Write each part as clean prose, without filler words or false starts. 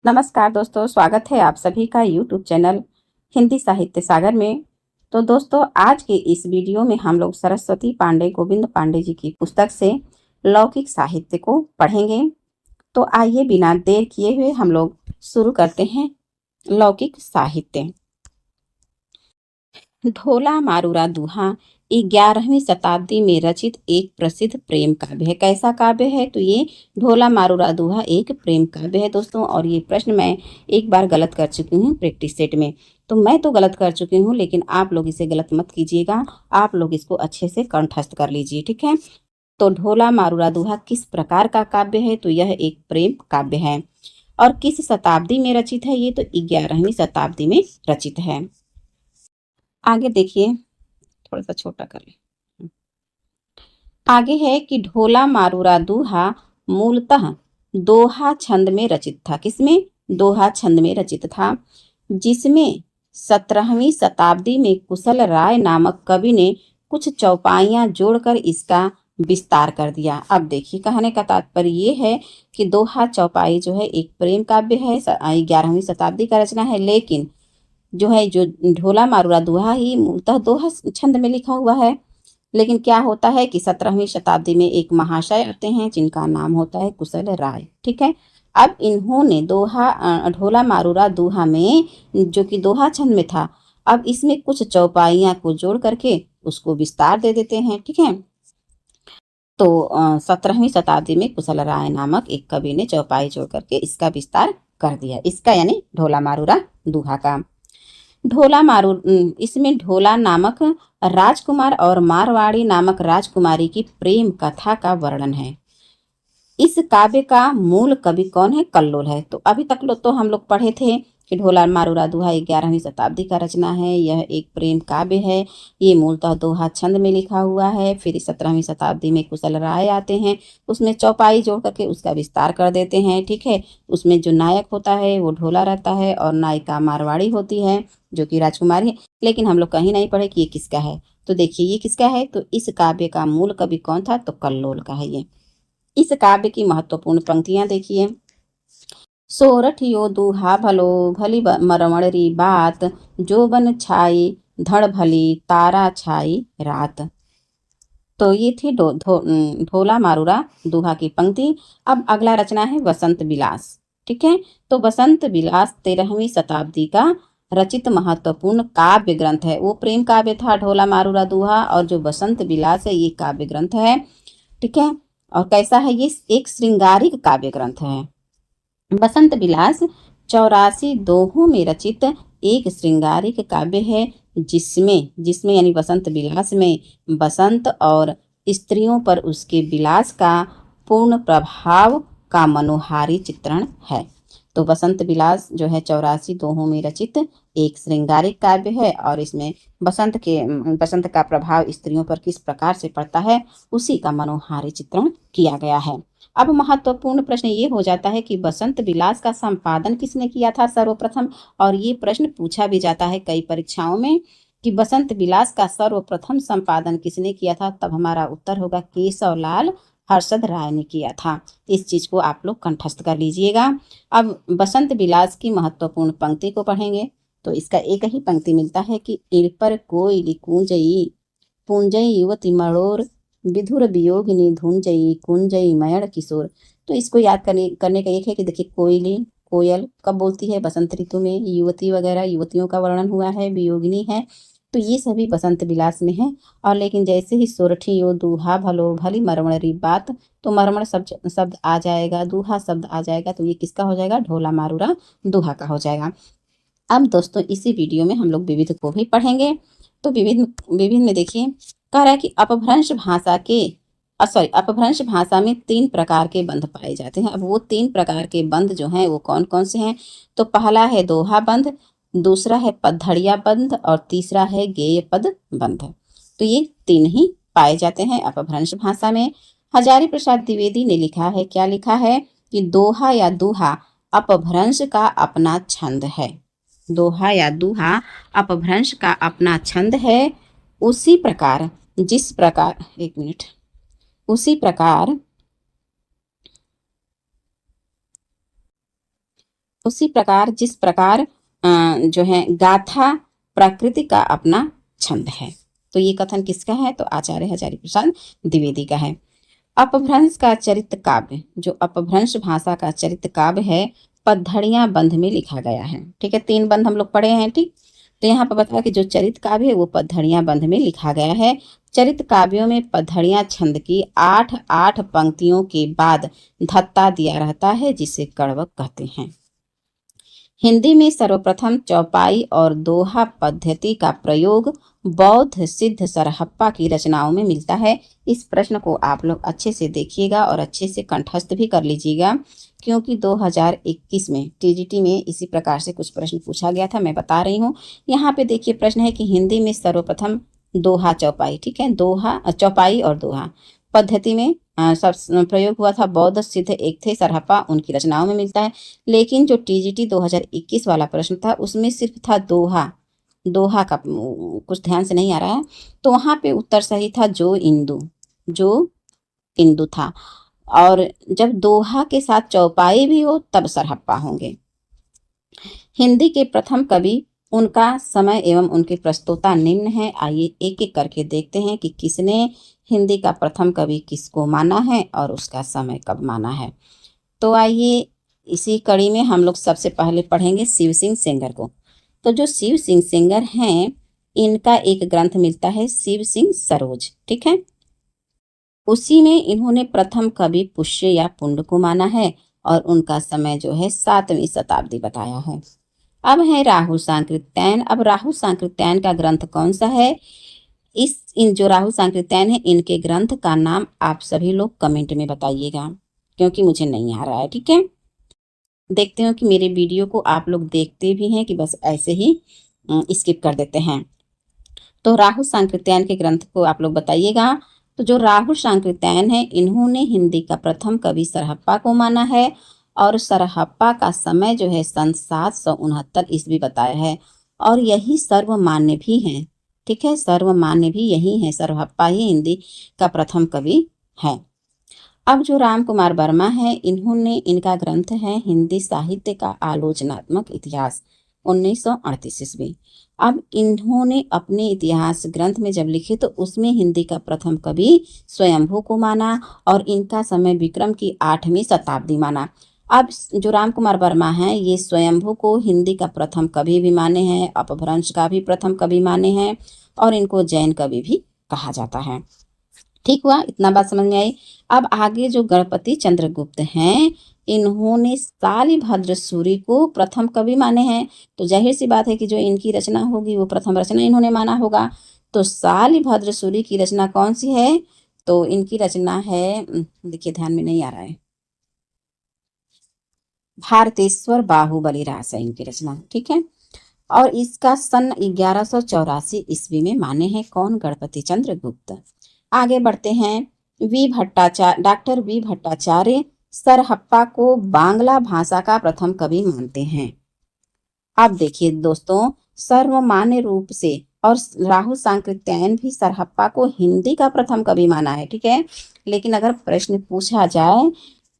नमस्कार दोस्तों, स्वागत है आप सभी का यूट्यूब चैनल हिंदी साहित्य सागर में। तो दोस्तों, आज के इस वीडियो में हम लोग सरस्वती पांडे गोविंद पांडे जी की पुस्तक से लौकिक साहित्य को पढ़ेंगे। तो आइए बिना देर किए हुए हम लोग शुरू करते हैं। लौकिक साहित्य। ढोला मारूरा दूहा 11वीं शताब्दी में रचित एक प्रसिद्ध प्रेम काव्य है। कैसा काव्य है? तो ये ढोला मारूरा दूहा एक प्रेम काव्य है दोस्तों। और ये प्रश्न मैं एक बार गलत कर चुकी हूँ प्रैक्टिस सेट में, तो मैं तो गलत कर चुकी हूँ, लेकिन आप लोग इसे गलत मत कीजिएगा। आप लोग इसको अच्छे से कंठस्थ कर लीजिए, ठीक है। तो ढोला मारूरा दूहा किस प्रकार का काव्य है? तो यह एक प्रेम काव्य है। और किस शताब्दी में रचित है? ये तो 11वीं शताब्दी में रचित है। आगे देखिए, थोड़ा सा छोटा कर ले। आगे है कि ढोला मारूरा दूहा मूलतः दोहा छंद में रचित था। किसमें? दोहा छंद में रचित था, जिसमें 17वीं शताब्दी में कुशल राय नामक कवि ने कुछ चौपाइयां जोड़कर इसका विस्तार कर दिया। अब देखिए, कहने का तात्पर्य ये है कि दोहा चौपाई जो है एक प्रेम काव्य है, 11वीं शताब्दी का रचना है, लेकिन जो ढोला मारूरा दोहा ही मूलतः दोहा छंद में लिखा हुआ है। लेकिन क्या होता है कि 17वीं शताब्दी में एक महाशय आते हैं जिनका नाम होता है कुशल राय, ठीक है। अब इन्होंने ढोला मारूरा दोहा में, जो कि दोहा छंद में था, अब इसमें कुछ चौपाइयां को जोड़ करके उसको विस्तार दे देते हैं, ठीक है। तो 17वीं शताब्दी में कुशल राय नामक एक कवि ने चौपाई जोड़ करके इसका विस्तार कर दिया, इसका यानी ढोला मारूरा दोहा का। इसमें ढोला नामक राजकुमार और मारवाड़ी नामक राजकुमारी की प्रेम कथा का वर्णन है। इस काव्य का मूल कवि कौन है? कल्लोल है। तो अभी तक तो हम लोग पढ़े थे कि ढोला मारूरा दोहा 11वीं शताब्दी का रचना है, यह एक प्रेम काव्य है, ये मूलतः दोहा छंद में लिखा हुआ है। फिर 17वीं शताब्दी में कुशल राय आते हैं, उसमें चौपाई जोड़ करके उसका विस्तार कर देते हैं, ठीक है। उसमें जो नायक होता है वो ढोला रहता है और नायिका मारवाड़ी होती है, जो कि राजकुमारी है। लेकिन हम लोग कहीं नहीं पढ़े कि ये किसका है। तो देखिए, ये किसका है? तो इस काव्य का मूल कवि कौन था? तो कल्लोल का है ये। इस काव्य की महत्वपूर्ण पंक्तियां देखिए। सोरठियो दूहा भलो भली मरमणरी बात, जो बन छाई धड़ भली तारा छाई रात। तो ये थी ढोला मारूरा दोहा की पंक्ति। अब अगला रचना है वसंत विलास, ठीक है। तो वसंत विलास 13वीं शताब्दी का रचित महत्वपूर्ण काव्य ग्रंथ है। वो प्रेम काव्य था ढोला मारूरा दोहा, और जो वसंत विलास है ये काव्य ग्रंथ है, ठीक है। और कैसा है? ये एक श्रृंगारिक काव्य ग्रंथ है। बसंत विलास 84 दोहों में रचित एक श्रृंगारिक काव्य है, जिसमें जिसमें यानी बसंत विलास में बसंत और स्त्रियों पर उसके विलास का पूर्ण प्रभाव का मनोहारी चित्रण है। तो बसंत विलास जो है 84 दोहों में रचित एक श्रृंगारिक काव्य है, और इसमें बसंत का प्रभाव स्त्रियों पर किस प्रकार से पड़ता है, उसी का मनोहारी चित्रण किया गया है। अब महत्वपूर्ण प्रश्न ये हो जाता है कि बसंत विलास का संपादन किसने किया था सर्वप्रथम? और ये प्रश्न पूछा भी जाता है कई परीक्षाओं में कि बसंत विलास का सर्वप्रथम संपादन किसने किया था। तब हमारा उत्तर होगा केशवलाल हर्षद राय ने किया था। इस चीज को आप लोग कंठस्थ कर लीजिएगा। अब बसंत विलास की महत्वपूर्ण पंक्ति को पढ़ेंगे। तो इसका एक ही पंक्ति मिलता है कि इर पर कोयली कूंजई पूंजई युवती मड़ोर, विधुर वियोगिनी धुंजई कुंजई मयण किशोर। तो इसको याद करने का एक है कि देखिए, कोयली कोयल कब बोलती है? बसंत ऋतु में। युवती वगैरह युवतियों का वर्णन हुआ है, वियोगिनी है, तो ये सभी बसंत विलास में है। और लेकिन जैसे ही सोरठियो दूहा भलो भली मरमणरी बात, तो मरमण शब्द आ जाएगा, दूहा शब्द आ जाएगा, तो ये किसका हो जाएगा? ढोला मारूरा दोहा का हो जाएगा। अब दोस्तों, इसी वीडियो में हम लोग विविध को भी पढ़ेंगे। तो विविध में देखिए, कह रहा है कि अपभ्रंश भाषा में 3 प्रकार के बंध पाए जाते हैं। अब वो 3 प्रकार के बंध जो हैं वो कौन कौन से हैं? तो पहला है दोहा बंध, दूसरा है पदधड़िया बंध, और तीसरा है गेय पद बंध। तो ये 3 ही पाए जाते हैं अपभ्रंश भाषा में। हजारी प्रसाद द्विवेदी ने लिखा है, क्या लिखा है? कि दोहा या दूहा अपभ्रंश का अपना छंद है। दोहा या दूहा अपभ्रंश का अपना छंद है। उसी प्रकार उसी प्रकार जिस प्रकार जो है गाथा प्रकृति का अपना छंद है। तो ये कथन किसका है? तो आचार्य हजारी प्रसाद द्विवेदी का है। अपभ्रंश का चरित्र काव्य, जो अपभ्रंश भाषा का चरित्र काव्य है, पद्धड़ियां बंध में लिखा गया है। ठीक है, 3 बंध हम लोग पढ़े हैं। ठीक, तो यहाँ पर बताया कि जो चरित्र काव्य है वो पद्धड़ियां बंध में लिखा गया है। चरित्र काव्यों में पद्धड़ियां छंद की 8-8 पंक्तियों के बाद धत्ता दिया रहता है, जिसे कड़वक कहते हैं। हिंदी में सर्वप्रथम चौपाई और दोहा पद्धति का प्रयोग बौद्ध सिद्ध सरहप्पा की रचनाओं में मिलता है। इस प्रश्न को आप लोग अच्छे से देखिएगा और अच्छे से कंठस्थ भी कर लीजिएगा, क्योंकि 2021 में टीजीटी में इसी प्रकार से कुछ प्रश्न पूछा गया था, मैं बता रही हूँ। यहाँ पे देखिए प्रश्न है कि हिंदी में सर्वप्रथम दोहा चौपाई, ठीक है, दोहा चौपाई और दोहा पद्धति में सब प्रयोग हुआ था। बौद्ध सिद्ध एक थे सरहप्पा, उनकी रचनाओं में मिलता है। लेकिन जो टीजीटी 2021 वाला प्रश्न था उसमें सिर्फ था दोहा, दोहा का कुछ ध्यान से नहीं आ रहा है, तो वहाँ पे उत्तर सही था जो इंदु था। और जब दोहा के साथ चौपाई भी हो तब सरहप्पा होंगे। हिंदी के प्रथम कवि, उनका समय एवं उनके प्रस्तोता निम्न है। आइए एक एक करके देखते हैं कि किसने हिंदी का प्रथम कवि किसको माना है और उसका समय कब माना है। तो आइए इसी कड़ी में हम लोग सबसे पहले पढ़ेंगे शिव सिंह सेंगर को। तो जो शिव सिंह सेंगर हैं, इनका एक ग्रंथ मिलता है शिव सिंह सरोज, ठीक है। उसी में इन्होंने प्रथम कवि पुष्य या पुंड को माना है और उनका समय जो है 7वीं शताब्दी बताया है। अब है राहुल सांकृत्यायन। अब राहुल सांकृत्यायन का ग्रंथ कौन सा है? इन जो राहुल सांकृत्यायन है, इनके ग्रंथ का नाम आप सभी लोग कमेंट में बताइएगा, क्योंकि मुझे नहीं आ रहा है। ठीक है, देखते हो कि मेरे वीडियो को आप लोग देखते भी हैं कि बस ऐसे ही स्किप कर देते हैं। तो राहुल सांकृत्यायन के ग्रंथ को आप लोग बताइएगा। तो जो राहुल सांकृत्यायन है, इन्होंने हिंदी का प्रथम कवि सरहप्पा को माना है और सरहप्पा का समय जो है सन 769 ईस्वी बताया है और यही सर्वमान्य भी है। ठीक है, सर्वमान्य भी यही है, सरहप्पा ही हिंदी का प्रथम कवि है। अब जो राम कुमार वर्मा है, इनका ग्रंथ है हिंदी साहित्य का आलोचनात्मक इतिहास, 1938 ईस्वी। अब इन्होंने अपने इतिहास ग्रंथ में जब लिखे तो उसमें हिंदी का प्रथम कवि स्वयंभू को माना और इनका समय विक्रम की 8वीं शताब्दी माना। अब जो राम कुमार वर्मा हैं, ये स्वयंभू को हिंदी का प्रथम कवि भी माने हैं, अपभ्रंश का भी प्रथम कवि माने हैं और इनको जैन कवि भी कहा जाता है। ठीक हुआ, इतना बात समझ में आई। अब आगे जो गणपति चंद्रगुप्त हैं, इन्होंने शालिभद्र सूरी को प्रथम कवि माने हैं। तो जाहिर सी बात है कि जो इनकी रचना होगी वो प्रथम रचना इन्होंने माना होगा। तो शालिभद्र सूरी की रचना कौन सी है? तो इनकी रचना है, देखिए ध्यान में नहीं आ रहा है, भारतेश्वर बाहुबली रास है इनकी रचना। ठीक है, और इसका सन 1184 ईस्वी में माने हैं कौन? गणपति चंद्रगुप्त। आगे बढ़ते हैं। डॉक्टर वी भट्टाचार्य सरहप्पा को बांग्ला भाषा का प्रथम कवि मानते हैं। अब देखिए दोस्तों, सर्वमान्य रूप से और राहुल सांकृत्यायन भी सरहप्पा को हिंदी का प्रथम कवि माना है। ठीक है, लेकिन अगर प्रश्न पूछा जाए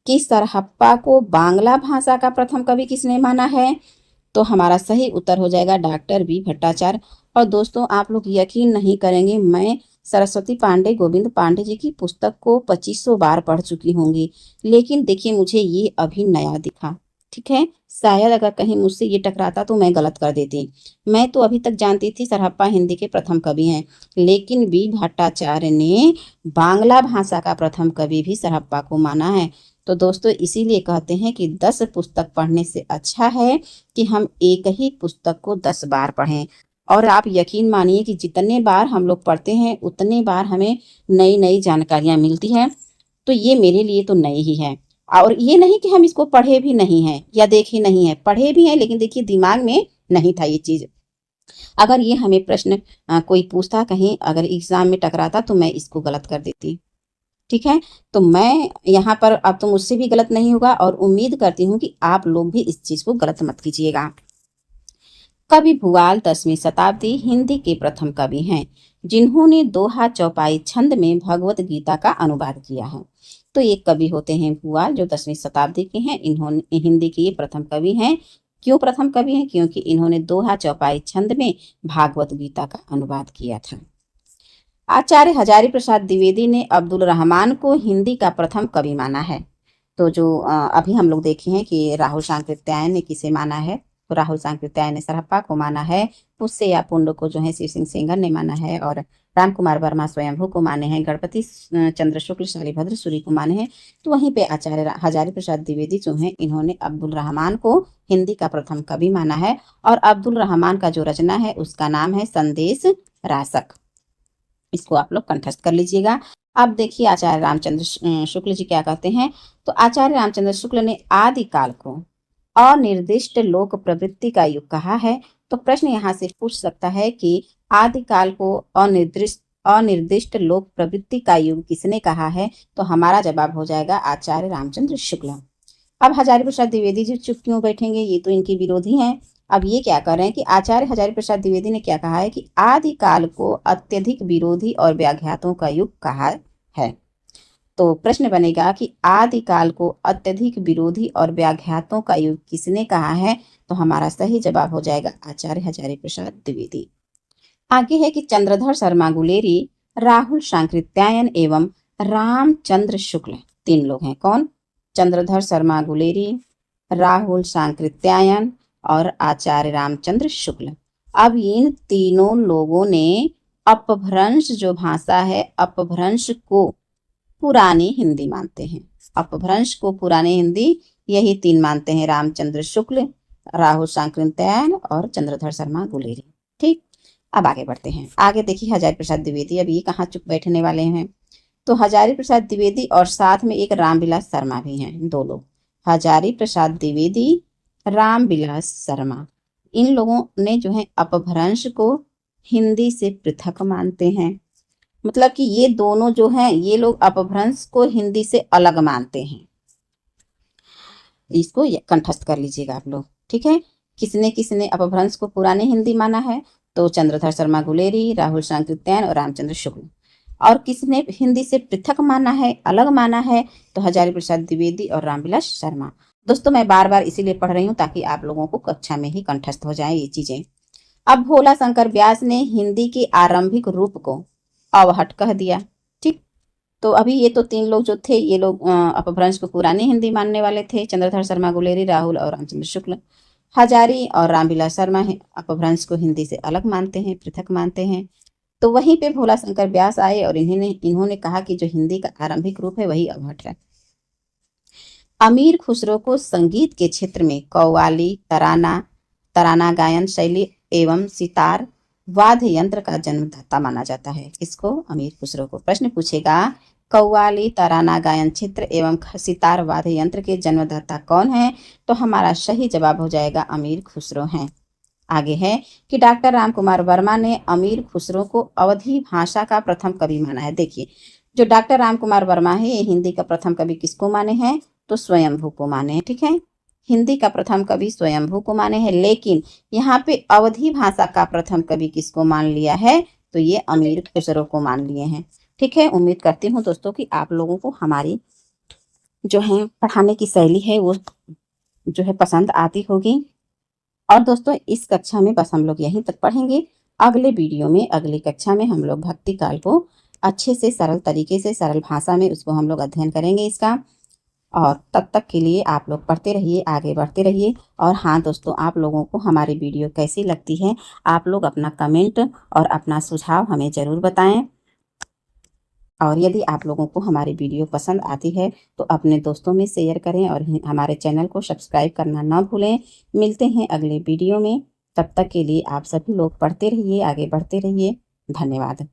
कि सरहप्पा को बांग्ला भाषा का प्रथम कवि किसने माना है, तो हमारा सही उत्तर हो जाएगा डॉक्टर वी भट्टाचार्य। और दोस्तों, आप लोग यकीन नहीं करेंगे, मैं सरस्वती पांडे, गोविंद पांडे जी की पुस्तक को 2500 बार पढ़ चुकी होंगी, लेकिन देखिए मुझे ये अभी नया दिखा। ठीक है, शायद अगर कहीं मुझसे ये टकराता तो मैं गलत कर देती। मैं तो अभी तक जानती थी सरहप्पा हिंदी के प्रथम कवि हैं, लेकिन वी भट्टाचार्य ने बांग्ला भाषा का प्रथम कवि भी सरहप्पा को माना है। तो दोस्तों, इसीलिए कहते हैं कि 10 पुस्तक पढ़ने से अच्छा है कि हम एक ही पुस्तक को 10 बार पढ़ें। और आप यकीन मानिए कि जितने बार हम लोग पढ़ते हैं उतने बार हमें नई नई जानकारियां मिलती हैं। तो ये मेरे लिए तो नई ही है। और ये नहीं कि हम इसको पढ़े भी नहीं हैं या देखे नहीं है, पढ़े भी हैं, लेकिन देखिए दिमाग में नहीं था ये चीज़। अगर ये हमें प्रश्न कोई पूछता, कहीं अगर एग्जाम में टकराता, तो मैं इसको गलत कर देती। ठीक है, तो मैं यहाँ पर, अब तो मुझसे भी गलत नहीं होगा और उम्मीद करती हूँ कि आप लोग भी इस चीज को गलत मत कीजिएगा। कवि भुआल 10वीं शताब्दी हिंदी के प्रथम कवि हैं, जिन्होंने दोहा चौपाई छंद में भगवत गीता का अनुवाद किया है। तो दोस्तों ये कवि होते हैं भूआल, जो 10वीं शताब्दी के हैं। इन्होंने हिंदी के ये प्रथम कवि हैं। क्यों प्रथम कवि हैं? क्योंकि इन्होंने दोहा चौपाई छंद में भागवत गीता का अनुवाद किया था। आचार्य हजारी प्रसाद द्विवेदी ने अब्दुल रहमान को हिंदी का प्रथम कवि माना है। तो जो अभी हम लोग देखे हैं कि राहुल सांकृत्यायन ने किसे माना है, तो राहुल सांकृत्यायन ने सरहप्पा को माना है। पुष्य या पुंड को जो है शिव सिंह सेंगर ने माना है, और राम कुमार वर्मा स्वयंभू को माने हैं। गणपति चंद्र शुक्ल शालिभद्र सूरी को माने हैं। तो वहीं पे आचार्य हजारी प्रसाद द्विवेदी जो हैं, इन्होंने अब्दुल रहमान को हिंदी का प्रथम कवि माना है। और अब्दुल रहमान का जो रचना है उसका नाम है संदेश रासक। इसको आप लोग कंठस्थ कर लीजिएगा। अब देखिए आचार्य रामचंद्र शुक्ल जी क्या कहते हैं। तो आचार्य रामचंद्र शुक्ल ने आदिकाल को अनिर्दिष्ट लोक प्रवृत्ति का युग कहा है। तो प्रश्न यहाँ से पूछ सकता है कि आदिकाल को अनिर्दिष्ट लोक प्रवृत्ति का युग किसने कहा है? तो हमारा जवाब हो जाएगा आचार्य रामचंद्र शुक्ल। अब हजारी प्रसाद द्विवेदी जी चुप क्यों बैठेंगे? ये तो इनके विरोधी हैं। अब ये क्या कर रहे हैं कि आचार्य हजारी प्रसाद द्विवेदी ने क्या कहा है कि आदिकाल को अत्यधिक विरोधी और व्याघातों का युग कहा है। तो प्रश्न बनेगा कि आदिकाल को अत्यधिक विरोधी और व्याघातों का युग किसने कहा है? तो हमारा सही जवाब हो जाएगा आचार्य हजारी प्रसाद द्विवेदी। आगे है कि चंद्रधर शर्मा गुलेरी, राहुल सांकृत्यायन एवं रामचंद्र शुक्ल 3 लोग हैं। कौन? चंद्रधर शर्मा गुलेरी, राहुल सांकृत्यायन और आचार्य रामचंद्र शुक्ल। अब इन तीनों लोगों ने अपभ्रंश जो भाषा है, अपभ्रंश को पुरानी हिंदी मानते हैं। अपभ्रंश को पुरानी हिंदी यही 3 मानते हैं, रामचंद्र शुक्ल, राहुल सांकृत्यायन और चंद्रधर शर्मा गुलेरी। ठीक, अब आगे बढ़ते हैं। आगे देखिए हजारी प्रसाद द्विवेदी। अब ये कहाँ चुप बैठने वाले हैं? तो हजारी प्रसाद द्विवेदी और साथ में एक रामविलास शर्मा भी हैं, 2 लोग। हजारी प्रसाद द्विवेदी, रामविलास शर्मा, इन लोगों ने जो है अपभ्रंश को हिंदी से पृथक मानते हैं। मतलब कि ये दोनों जो हैं, ये लोग अपभ्रंश को हिंदी से अलग मानते हैं। इसको कंठस्थ कर लीजिएगा आप लोग। ठीक है, किसने किसने अपभ्रंश को पुरानी हिंदी माना है? तो चंद्रधर शर्मा गुलेरी, राहुल सांकृत्यायन और रामचंद्र शुक्ल। और किसने हिंदी से पृथक माना है, अलग माना है? तो हजारी प्रसाद द्विवेदी और रामविलास शर्मा। दोस्तों मैं बार बार इसीलिए पढ़ रही हूँ ताकि आप लोगों को कक्षा में ही कंठस्थ हो जाए ये चीजें। अब भोला शंकर व्यास ने हिंदी के आरंभिक रूप को अवहट कह दिया। ठीक, तो अभी ये तो 3 लोग जो थे, ये लोग अपभ्रंश को पुरानी हिंदी मानने वाले थे। चंद्रधर शर्मा गुलेरी, राहुल और रामचंद्र शुक्ल। हजारी और रामविलास शर्मा है अपभ्रंश को हिंदी से अलग मानते हैं, पृथक मानते हैं। तो वहीं पे भोला शंकर व्यास आए और इन्होंने कहा कि जो हिंदी का आरंभिक रूप है वही अवहट है। अमीर खुसरो को संगीत के क्षेत्र में कव्वाली, तराना गायन शैली एवं सितार वाद्य यंत्र का जन्मदाता माना जाता है। किसको? अमीर खुसरो को। प्रश्न पूछेगा कव्वाली, तराना गायन क्षेत्र एवं सितार वाद्य यंत्र के जन्मदाता कौन है? तो हमारा सही जवाब हो जाएगा अमीर खुसरो हैं। आगे है कि डॉक्टर राम कुमार वर्मा ने अमीर खुसरो को अवधी भाषा का प्रथम कवि माना है। देखिए जो डॉक्टर राम कुमार वर्मा है ये हिंदी का प्रथम कवि किसको माने हैं? तो स्वयंभू को माने हैं। ठीक है, हिंदी का प्रथम कवि स्वयंभू को माने हैं, लेकिन यहाँ पे अवधी भाषा का प्रथम कवि किसको मान लिया है? तो ये अमीर खुसरो को मान लिए हैं। ठीक है, उम्मीद करती हूँ दोस्तों कि आप लोगों को हमारी जो है पढ़ाने की शैली है वो जो है पसंद आती होगी। और दोस्तों इस कक्षा में बस हम लोग यहीं तक पढ़ेंगे। अगले वीडियो में, अगली कक्षा में हम लोग भक्ति काल को अच्छे से सरल तरीके से, सरल भाषा में उसको हम लोग अध्ययन करेंगे इसका। और तब तक के लिए आप लोग पढ़ते रहिए, आगे बढ़ते रहिए। और हाँ दोस्तों, आप लोगों को हमारी वीडियो कैसी लगती है आप लोग अपना कमेंट और अपना सुझाव हमें ज़रूर बताएं। और यदि आप लोगों को हमारी वीडियो पसंद आती है तो अपने दोस्तों में शेयर करें और हमारे चैनल को सब्सक्राइब करना ना भूलें। मिलते हैं अगले वीडियो में, तब तक के लिए आप सभी लोग पढ़ते रहिए, आगे बढ़ते रहिए। धन्यवाद।